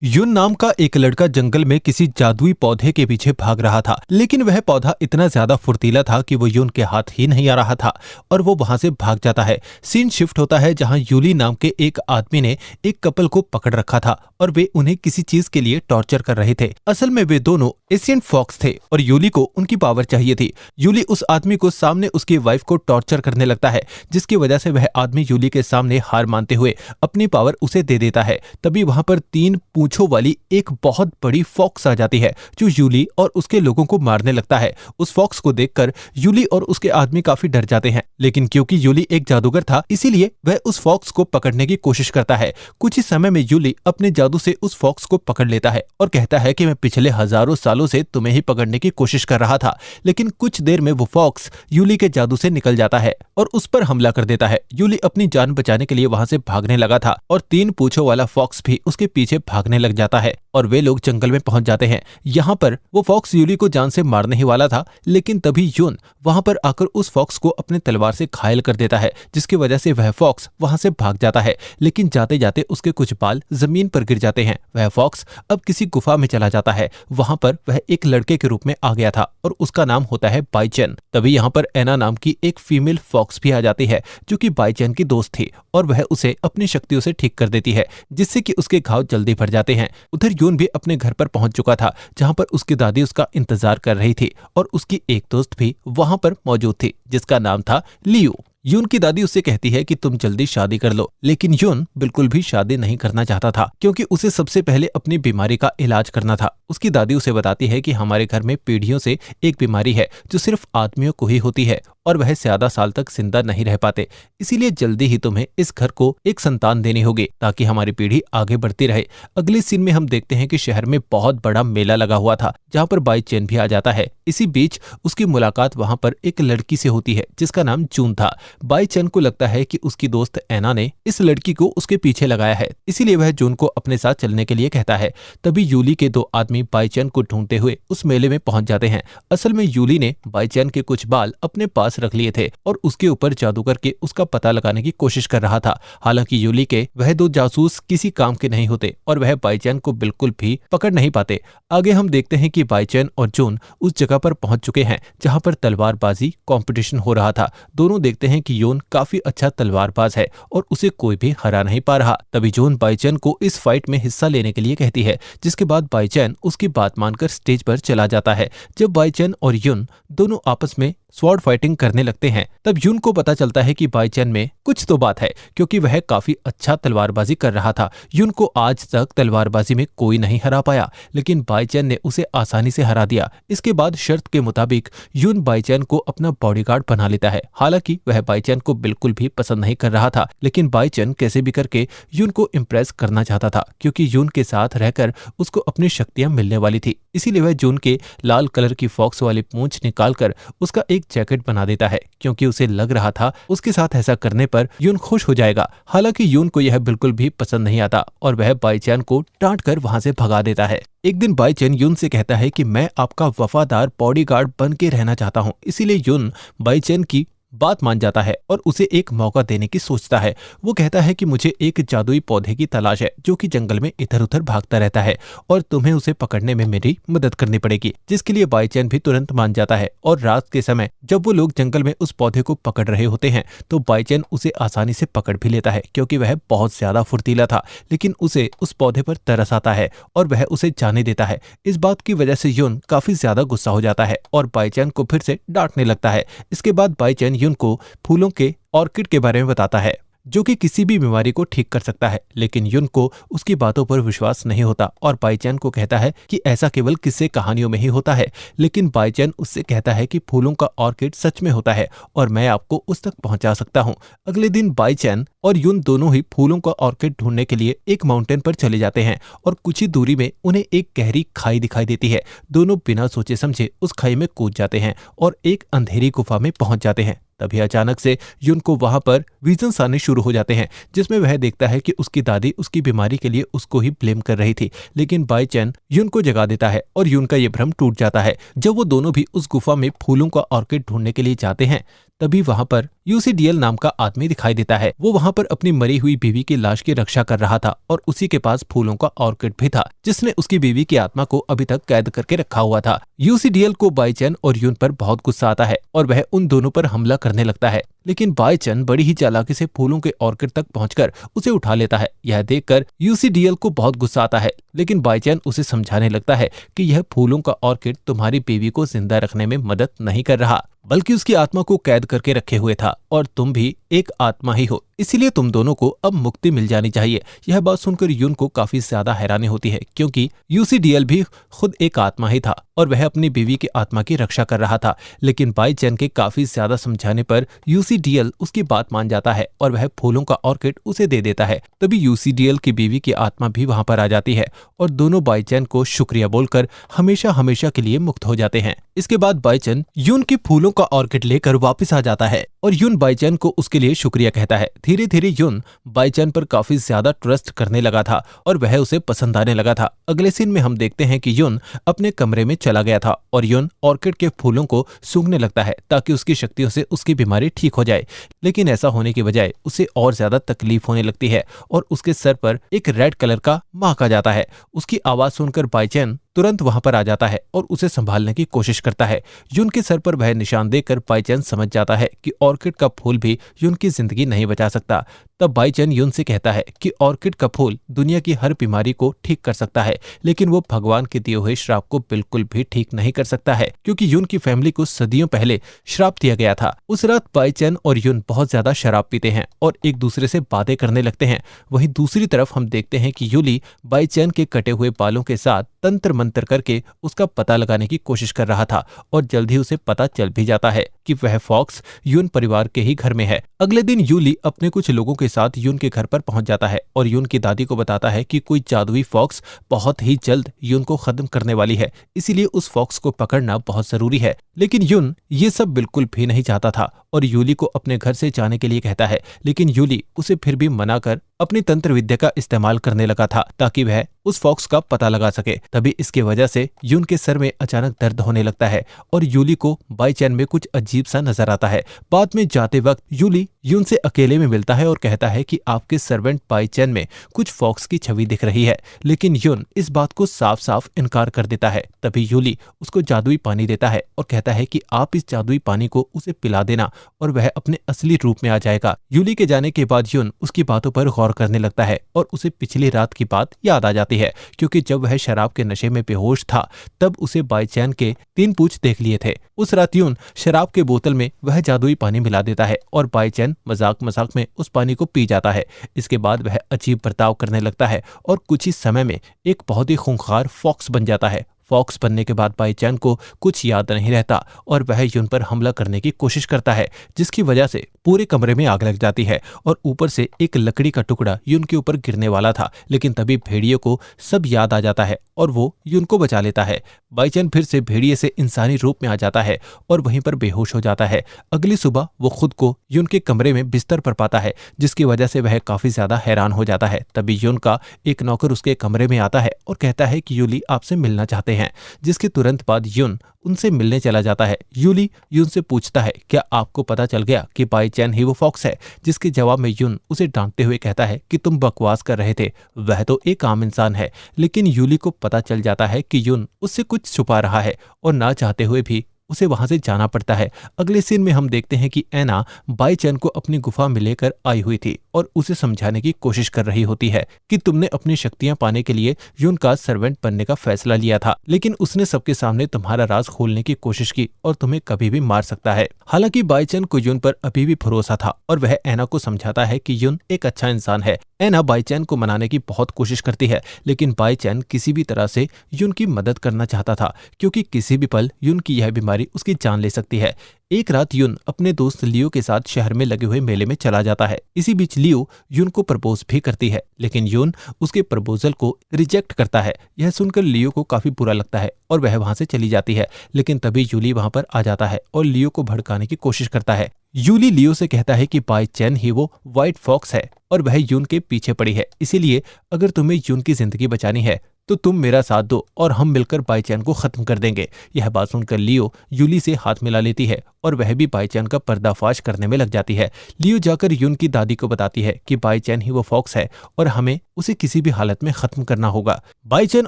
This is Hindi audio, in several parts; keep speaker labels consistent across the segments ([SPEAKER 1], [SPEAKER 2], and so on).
[SPEAKER 1] युन नाम का एक लड़का जंगल में किसी जादुई पौधे के पीछे भाग रहा था, लेकिन वह पौधा इतना ज्यादा फुर्तीला था कि वो युन के हाथ ही नहीं आ रहा था और वो वहां से भाग जाता है। सीन शिफ्ट होता है जहां यूली नाम के एक आदमी ने एक कपल को पकड़ रखा था और वे उन्हें किसी चीज के लिए टॉर्चर कर रहे थे। असल में वे दोनों एशियन फॉक्स थे और यूली को उनकी पावर चाहिए थी। यूली उस आदमी को सामने उसकी वाइफ को टॉर्चर करने लगता है, जिसकी वजह से वह आदमी यूली के सामने हार मानते हुए अपनी पावर उसे दे देता है। तभी वहां पर 3 पूंछों वाली एक बहुत बड़ी फॉक्स आ जाती है जो यूली और उसके लोगों को मारने लगता है। उस फॉक्स को देखकर यूली और उसके आदमी काफी डर जाते हैं, लेकिन क्योंकि यूली एक जादूगर था इसीलिए वह उस फॉक्स को पकड़ने की कोशिश करता है। कुछ ही समय में यूली अपने जादू से उस फॉक्स को पकड़ लेता है और कहता है कि मैं पिछले हजारों सालों से तुम्हें ही पकड़ने की कोशिश कर रहा था। लेकिन कुछ देर में वो फॉक्स यूली के जादू से निकल जाता है और उस पर हमला कर देता है। यूली अपनी जान बचाने के लिए वहां से भागने लगा था और 3 पूंछों वाला फॉक्स भी उसके पीछे भागने लग जाता है और वे लोग जंगल में पहुंच जाते हैं। यहाँ पर वो फॉक्स यूली को जान से मारने ही वाला था, लेकिन तभी यून वहां पर आकर उस फॉक्स को अपने तलवार से घायल कर देता है, जिसकी वजह से वह फॉक्स वहां से भाग जाता है। लेकिन जाते जाते उसके कुछ बाल जमीन पर गिर जाते हैं। वह फॉक्स अब किसी गुफा में चला जाता है। वहां पर वह एक लड़के के रूप में आ गया था और उसका नाम होता है बाईचेन। तभी यहाँ पर एना नाम की एक फीमेल फॉक्स भी आ जाती है जो कि बाईचेन की दोस्त थी और वह उसे अपनी शक्तियों से ठीक कर देती है, जिससे कि उसके घाव जल्दी भर जाते हैं। उधर यून भी अपने घर पर पहुंच चुका था जहां पर उसकी दादी उसका इंतजार कर रही थी और उसकी एक दोस्त भी वहां पर मौजूद थी जिसका नाम था लियो। यून की दादी उससे कहती है कि तुम जल्दी शादी कर लो, लेकिन यून बिल्कुल भी शादी नहीं करना चाहता था क्योंकि उसे सबसे पहले अपनी बीमारी का इलाज करना था। उसकी दादी उसे बताती है कि हमारे घर में पीढ़ियों से एक बीमारी है जो सिर्फ आदमियों को ही होती है और वह ज्यादा साल तक जिंदा नहीं रह पाते, इसीलिए जल्दी ही तुम्हें इस घर को एक संतान देनी होगी ताकि हमारी पीढ़ी आगे बढ़ती रहे। अगले सीन में हम देखते हैं कि शहर में बहुत बड़ा मेला लगा हुआ था जहाँ पर बाईचेन भी आ जाता है। इसी बीच उसकी मुलाकात वहां पर एक लड़की से होती है जिसका नाम जून था। बाईचेन को लगता है कि उसकी दोस्त एना ने इस लड़की को उसके पीछे लगाया है, इसीलिए वह जून को अपने साथ चलने के लिए कहता है। तभी यूली के 2 आदमी बाईचेन को ढूंढते हुए उस मेले में पहुंच जाते हैं। असल में यूली ने बाईचेन के कुछ बाल अपने पास रख लिए थे और उसके ऊपर जादू करके उसका पता लगाने की कोशिश कर रहा था। हालांकि यूली के वह 2 जासूस किसी काम के नहीं होते और वह बाईचेन को बिल्कुल भी पकड़ नहीं पाते। आगे हम देखते हैं कि बाईचेन और जून उस जगह पर पहुंच चुके हैं जहां पर तलवारबाजी कंपटीशन हो रहा था। दोनों देखते हैं कि यून काफी अच्छा तलवारबाज है और उसे कोई भी हरा नहीं पा रहा। तभी जून बाईचेन को इस फाइट में हिस्सा लेने के लिए कहती है, जिसके बाद बाईचेन उसकी बात मानकर स्टेज पर चला जाता है। जब बाईचेन और यून दोनों आपस में स्वॉर्ड फाइटिंग करने लगते हैं तब यून को पता चलता है कि बाईचेन में कुछ तो बात है क्योंकि वह काफी अच्छा तलवारबाजी कर रहा था। यून को आज तक तलवारबाजी में कोई नहीं हरा पाया, लेकिन बाईचेन ने उसे आसानी से हरा दिया। इसके बाद शर्त के मुताबिक यून बाईचेन को अपना बॉडीगार्ड बना लेता है। हालांकि वह बाईचेन को बिल्कुल भी पसंद नहीं कर रहा था, लेकिन बाईचेन कैसे भी करके यून को इम्प्रेस करना चाहता था क्योंकि यून के साथ रहकर उसको अपनी शक्तियां मिलने वाली थी। इसीलिए वह जून के लाल कलर की फॉक्स वाली पूंछ निकालकर उसका एक जैकेट बना देता है क्योंकि उसे लग रहा था उसके साथ ऐसा करने पर यून खुश हो जाएगा। हालांकि यून को यह बिल्कुल भी पसंद नहीं आता और वह बाईचेन को डांट कर वहां से भगा देता है। एक दिन बाईचेन यून से कहता है कि मैं आपका वफादार बॉडीगार्ड बन के रहना चाहता हूँ, इसीलिए यून बाईचेन की बात मान जाता है और उसे एक मौका देने की सोचता है। वो कहता है कि मुझे एक जादुई पौधे की तलाश है जो कि जंगल में इधर उधर भागता रहता है और तुम्हें उसे पकड़ने में मेरी मदद करनी पड़ेगी, जिसके लिए बाईचेन भी तुरंत मान जाता है। और रात के समय जब वो लोग जंगल में उस पौधे को पकड़ रहे होते हैं तो बाईचेन उसे आसानी से पकड़ भी लेता है क्योंकि वह बहुत ज्यादा फुर्तीला था, लेकिन उसे उस पौधे पर तरस आता है और वह उसे जाने देता है। इस बात की वजह से यून काफी ज्यादा गुस्सा हो जाता है और बाईचेन को फिर से डांटने लगता है। इसके बाद बाईचेन यून को फूलों के ऑर्किड के बारे में बताता है जो कि किसी भी बीमारी को ठीक कर सकता है, लेकिन यून को उसकी बातों पर विश्वास नहीं होता और बाईचेन को कहता है कि ऐसा केवल किस्से कहानियों में ही होता है। लेकिन बाईचेन उससे कहता है कि फूलों का ऑर्किड सच में होता है और मैं आपको उस तक पहुंचा सकता हूं। अगले दिन बाईचेन और यून दोनों ही फूलों का ऑर्किड ढूंढने के लिए एक माउंटेन पर चले जाते हैं और कुछ ही दूरी में उन्हें एक गहरी खाई दिखाई देती है। दोनों बिना सोचे समझे उस खाई में कूद जाते हैं और एक अंधेरी गुफा में पहुंच जाते हैं। तभी अचानक से यून को वहां पर विजन्स आने शुरू हो जाते हैं जिसमें वह देखता है कि उसकी दादी उसकी बीमारी के लिए उसको ही ब्लेम कर रही थी, लेकिन बाईचेन यून को जगा देता है और यून का ये भ्रम टूट जाता है। जब वो दोनों भी उस गुफा में फूलों का ऑर्किड ढूंढने के लिए जाते हैं तभी वहाँ पर यूसीडीएल नाम का आदमी दिखाई देता है। वो वहाँ पर अपनी मरी हुई बीवी की लाश की रक्षा कर रहा था और उसी के पास फूलों का ऑर्किड भी था जिसने उसकी बीवी की आत्मा को अभी तक कैद करके रखा हुआ था। यूसीडीएल को बाईचैन और यून पर बहुत गुस्सा आता है और वह उन दोनों पर हमला करने लगता है, लेकिन बाईचैन बड़ी ही चालाकी से फूलों के ऑर्किड तक पहुंचकर उसे उठा लेता है। यह देखकर यूसीडीएल को बहुत गुस्सा आता है, लेकिन बाईचैन उसे समझाने लगता है कि यह फूलों का ऑर्किड तुम्हारी बीवी को जिंदा रखने में मदद नहीं कर रहा, बल्कि उसकी आत्मा को कैद करके रखे हुए था और तुम भी एक आत्मा ही हो, इसीलिए तुम दोनों को अब मुक्ति मिल जानी चाहिए। यह बात सुनकर यून को काफी ज्यादा हैरानी होती है, क्योंकि यूसीडीएल भी खुद एक आत्मा ही था और वह अपनी बीवी की आत्मा की रक्षा कर रहा था। लेकिन बाईचैन के काफी ज्यादा समझाने पर यूसीडीएल उसकी बात मान जाता है और वह फूलों का ऑर्किड उसे दे देता है। तभी यूसीडीएल की बीवी की आत्मा भी वहां पर आ जाती है और दोनों बाईचैन को शुक्रिया बोलकर हमेशा हमेशा के लिए मुक्त हो जाते हैं। इसके बाद बाईचैन यून की फूलों का ऑर्किड लेकर वापस आ जाता है और यून बाईचैन को उसके लिए शुक्रिया कहता है। धीरे धीरे यून बाईचैन पर काफी ज्यादा ट्रस्ट करने लगा था और वह उसे पसंद आने लगा था। अगले सीन में हम देखते हैं कि यून अपने कमरे में चला गया था और यून ऑर्किड के फूलों को सूंघने लगता है ताकि उसकी शक्तियों से उसकी बीमारी ठीक हो जाए। लेकिन ऐसा होने की बजाय उसे और ज्यादा तकलीफ होने लगती है और उसके सर पर एक रेड कलर का मार्क आ जाता है। उसकी आवाज सुनकर बाईचैन तुरंत वहां पर आ जाता है और उसे संभालने की कोशिश करता है। यून के सर पर वह निशान देखकर बाईचैन समझ जाता है कि ऑर्किड का फूल भी यून की जिंदगी नहीं बचा सकता। तब बाईचैन यून से कहता है कि ऑर्किड का फूल दुनिया की हर बीमारी को ठीक कर सकता है, लेकिन वो भगवान के दिए हुए श्राप को बिल्कुल भी ठीक नहीं कर सकता है, क्योंकि यून की फैमिली को सदियों पहले श्राप दिया गया था। उस रात बाईचैन और यून बहुत ज्यादा शराब पीते हैं और एक दूसरे से बातें करने लगते हैं। वहीं दूसरी तरफ हम देखते हैं कि यूली बाईचैन के कटे हुए बालों के साथ तंत्र मंत्र करके उसका पता लगाने की कोशिश कर रहा था और जल्द ही उसे पता चल भी जाता है कि वह फॉक्स यून परिवार के ही घर में है। अगले दिन यूली अपने कुछ लोगों के साथ यून के घर पर पहुंच जाता है और यून की दादी को बताता है कि कोई जादुई फॉक्स बहुत ही जल्द यून को खत्म करने वाली है, इसीलिए उस फॉक्स को पकड़ना बहुत जरूरी है। लेकिन यून ये सब बिल्कुल भी नहीं चाहता था और यूली को अपने घर से जाने के लिए कहता है, लेकिन यूली उसे फिर भी मना कर अपनी तंत्र विद्या का इस्तेमाल करने लगा था ताकि वह उस फॉक्स का पता लगा सके। तभी इसके वजह से यून के सर में अचानक दर्द होने लगता है और यूली को बाईचैन में कुछ अजीब सा नजर आता है। बाद में जाते वक्त यूली यून से अकेले में मिलता है और कहता है कि आपके सर्वेंट बाईचैन में कुछ फॉक्स की छवि दिख रही है, लेकिन यून इस बात को साफ साफ इनकार कर देता है। तभी यूली उसको जादुई पानी देता है और कहता है कि आप इस जादुई पानी को उसे पिला देना और वह अपने असली रूप में आ जाएगा। यूली के जाने के बाद यून उसकी बातों पर गौर करने लगता है और उसे पिछली रात की बात याद आ जाती है, क्योंकि जब वह शराब के नशे में बेहोश था तब उसे बाईचैन के 3 पूंछ देख लिए थे। उस रात यून शराब के बोतल में वह जादुई पानी मिला देता है और बाईचैन मजाक मजाक में उस पानी को पी जाता है। इसके बाद वह अजीब बर्ताव करने लगता है और कुछ ही समय में एक बहुत ही खूंखार फॉक्स बन जाता है। फॉक्स बनने के बाद बाईचैन को कुछ याद नहीं रहता और वह यून पर हमला करने की कोशिश करता है, जिसकी वजह से पूरे कमरे में आग लग जाती है और ऊपर से एक लकड़ी का टुकड़ा यून के ऊपर गिरने वाला था। लेकिन तभी भेड़िए को सब याद आ जाता है और वो यून को बचा लेता है। बाईचैन फिर से भेड़िए से इंसानी रूप में आ जाता है और वहीं पर बेहोश हो जाता है। अगली सुबह वो खुद को यून के कमरे में बिस्तर पर पाता है, जिसकी वजह से वह काफी ज्यादा हैरान हो जाता है। तभी यून का एक नौकर उसके कमरे में आता है और कहता है कि यूली आपसे मिलना चाहते हैं, जिसके तुरंत बाद यून उनसे मिलने चला जाता है। यूली यून से पूछता है, क्या आपको पता चल गया कि बाईचैन ही वो फॉक्स है? जिसके जवाब में यून उसे डांटते हुए कहता है कि तुम बकवास कर रहे थे, वह तो एक आम इंसान है। लेकिन यूली को पता चल जाता है कि यून उससे कुछ छुपा रहा है और ना चाहते हुए भी उसे वहां से जाना पड़ता है। अगले सीन में हम देखते हैं कि एना बाईचैन को अपनी गुफा में लेकर आई हुई थी और उसे समझाने की कोशिश कर रही होती है कि तुमने अपनी शक्तियां पाने के लिए यून का सर्वेंट बनने का फैसला लिया था, लेकिन उसने सबके सामने तुम्हारा राज खोलने की कोशिश की और तुम्हें कभी भी मार सकता है। हालांकि बाईचैन को यून पर अभी भी भरोसा था और वह एना को समझाता है कि यून एक अच्छा इंसान है। एना बाईचैन को मनाने की बहुत कोशिश करती है, लेकिन बाईचैन किसी भी तरह से यून की मदद करना चाहता था, क्योंकि किसी भी पल यून की यह बीमारी उसकी जान ले सकती है। एक रात यून अपने दोस्त लियो के साथ शहर में लगे हुए मेले में चला जाता है। इसी बीच लियो यून को प्रपोज भी करती है, लेकिन यून उसके प्रपोजल को रिजेक्ट करता है। यह सुनकर लियो को काफी बुरा लगता है और वह वहां से चली जाती है। लेकिन तभी यूली वहां पर आ जाता है और लियो को भड़काने की कोशिश करता है। यूली लियो से कहता है कि बाई चैन ही वो व्हाइट फॉक्स है और वह यून के पीछे पड़ी है, इसीलिए अगर तुम्हें यून की जिंदगी बचानी है तो तुम मेरा साथ दो और हम मिलकर बाई चैन को खत्म कर देंगे। यह बात सुनकर लियो यूली से हाथ मिला लेती है और वह भी बाई चैन का पर्दाफाश करने में लग जाती है। लियो जाकर यून की दादी को बताती है कि बाई चैन ही वो फॉक्स है और हमें उसे किसी भी हालत में खत्म करना होगा। बाई चैन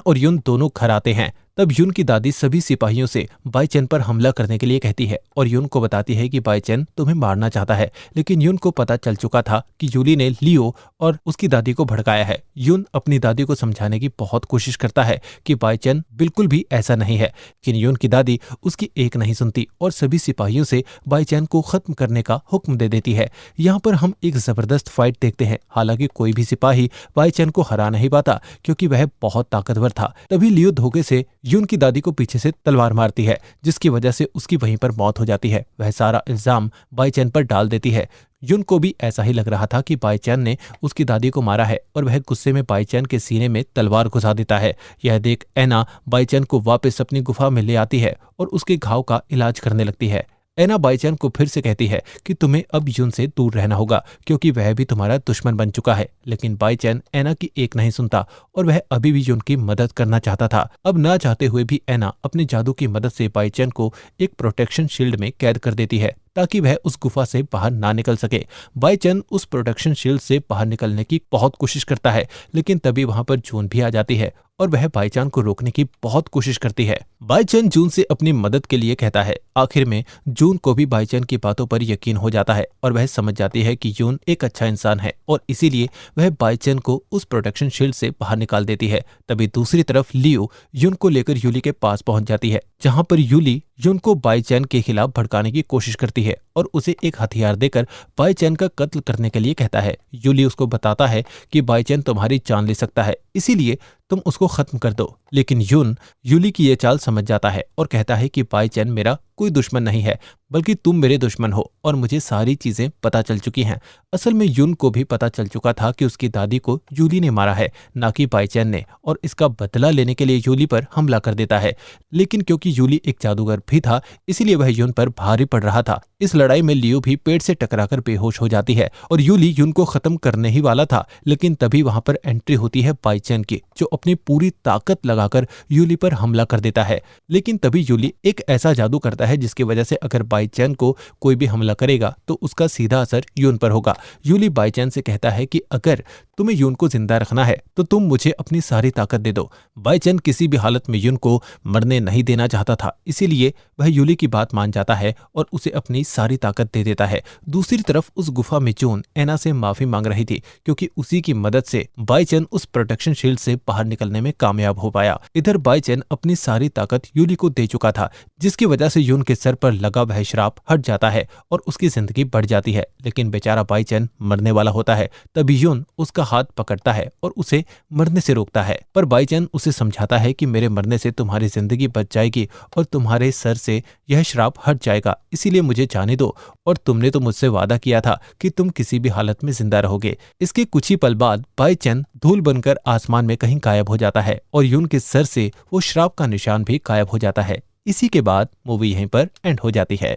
[SPEAKER 1] और यून दोनों घर आते हैं। तब यून की दादी सभी सिपाहियों से बाई चैन पर हमला करने के लिए कहती है और यून को बताती है कि बाई चैन तुम्हें मारना चाहता है, लेकिन यून को पता चल चुका था कि यूली ने लियो और उसकी दादी को भड़काया है। यून अपनी दादी को समझाने की बहुत कोशिश करता है कि बाई चैन बिल्कुल भी ऐसा नहीं है, लेकिन यून की दादी उसकी एक नहीं सुनती और सभी सिपाहियों से बाई चैन को खत्म करने का हुक्म दे देती है। यहाँ पर हम एक जबरदस्त फाइट देखते हैं। हालांकि कोई भी सिपाही बाई चैन को हरा नहीं पाता क्योंकि वह बहुत ताकतवर था। तभी लियो धोखे से यून की दादी को पीछे से तलवार मारती है, जिसकी वजह से उसकी वहीं पर मौत हो जाती है। वह सारा इल्जाम बाई चैन पर डाल देती है। यून को भी ऐसा ही लग रहा था कि बाई चैन ने उसकी दादी को मारा है और वह गुस्से में बाई चैन के सीने में तलवार घुसा देता है। यह देख एना बाई चैन को वापस अपनी गुफा में ले आती है और उसके घाव का इलाज करने लगती है। एना बाई चैन को फिर से कहती है कि तुम्हें अब यून से दूर रहना होगा क्योंकि वह भी तुम्हारा दुश्मन बन चुका है, लेकिन बाई चैन एना की एक नहीं सुनता और वह अभी भी यून की मदद करना चाहता था। अब ना चाहते हुए भी एना अपने जादू की मदद से बाई चैन को एक प्रोटेक्शन शील्ड में कैद कर देती है ताकि वह उस गुफा से बाहर ना निकल सके। बाई चैन उस प्रोटेक्शन शील्ड से बाहर निकलने की बहुत कोशिश करता है, लेकिन तभी वहां पर जून भी आ जाती है और वह बाई चैन को रोकने की बहुत कोशिश करती है। बाई चैन जून से अपनी मदद के लिए कहता है। आखिर में जून को भी बाई चैन की बातों पर यकीन हो जाता है और वह समझ जाती है कि जून एक अच्छा इंसान है और इसीलिए वह बाई चैन को उस प्रोटेक्शन शील्ड से बाहर निकाल देती है। तभी दूसरी तरफ लियो यून को लेकर यूली के पास पहुंच जाती है, जहां पर यूली यून को बाई चैन के खिलाफ भड़काने की कोशिश करती है और उसे एक हथियार देकर बाई चैन का कत्ल करने के लिए कहता है। यूली उसको बताता है कि बाई चैन तुम्हारी जान ले सकता है, इसीलिए तुम उसको खत्म कर दो। लेकिन यून यूली की ये चाल समझ जाता है और कहता है कि बाई चैन मेरा कोई दुश्मन नहीं है, बल्कि तुम मेरे दुश्मन हो और मुझे सारी चीजें पता चल चुकी हैं। असल में यून को भी पता चल चुका था कि उसकी दादी को यूली ने मारा है, ना कि बाई चैन ने, और इसका बदला लेने के लिए यूली पर हमला कर देता है। लेकिन क्योंकि यूली एक जादूगर भी था, इसीलिए वह यून पर भारी पड़ रहा था। इस लड़ाई में लियो भी पेड़ से टकराकर बेहोश हो जाती है और यूली यून को खत्म करने ही वाला था, लेकिन तभी वहां पर एंट्री होती है बाई चैन की, जो अपनी पूरी ताकत लगाकर यूली पर हमला कर देता है। लेकिन तभी यूली एक ऐसा जादू करता है जिसकी वजह से अगर बाई चैन को कोई भी हमला करेगा तो उसका सीधा असर यून पर होगा। यूली बाई चैन से कहता है कि अगर तुम्हें यून को जिंदा रखना है तो तुम मुझे अपनी सारी ताकत दे दो। बाई चैन किसी भी हालत में यून को मरने नहीं देना चाहता था, इसीलिए वह यूली की बात मान जाता है और उसे अपनी सारी ताकत दे देता है। दूसरी तरफ उस गुफा में जून एना से माफी मांग रही थी क्योंकि उसी की मदद से बाई चैन उस प्रोटेक्शन शील्ड से बाहर निकलने में कामयाब हो पाया। इधर बाई चैन अपनी सारी ताकत यूली को दे चुका था, जिसकी वजह से यून के सर पर लगा वह श्राप हट जाता है और उसकी जिंदगी बढ़ जाती है। लेकिन बेचारा बाई चैन मरने वाला होता है। तभी यून उसका हाथ पकड़ता है और उसे मरने से रोकता है, पर बाई चैन उसे समझाता है कि मेरे मरने से तुम्हारी जिंदगी बच जाएगी और तुम्हारे सर से यह श्राप हट जाएगा, इसीलिए मुझे जाने दो। और तुमने तो मुझसे वादा किया था कि तुम किसी भी हालत में जिंदा रहोगे। इसके कुछ ही पल बाद बाई चैन धूल बनकर आसमान में कहीं गायब हो जाता है और यून के सर से वो श्राप का निशान भी गायब हो जाता है। इसी के बाद मूवी यहीं पर एंड हो जाती है।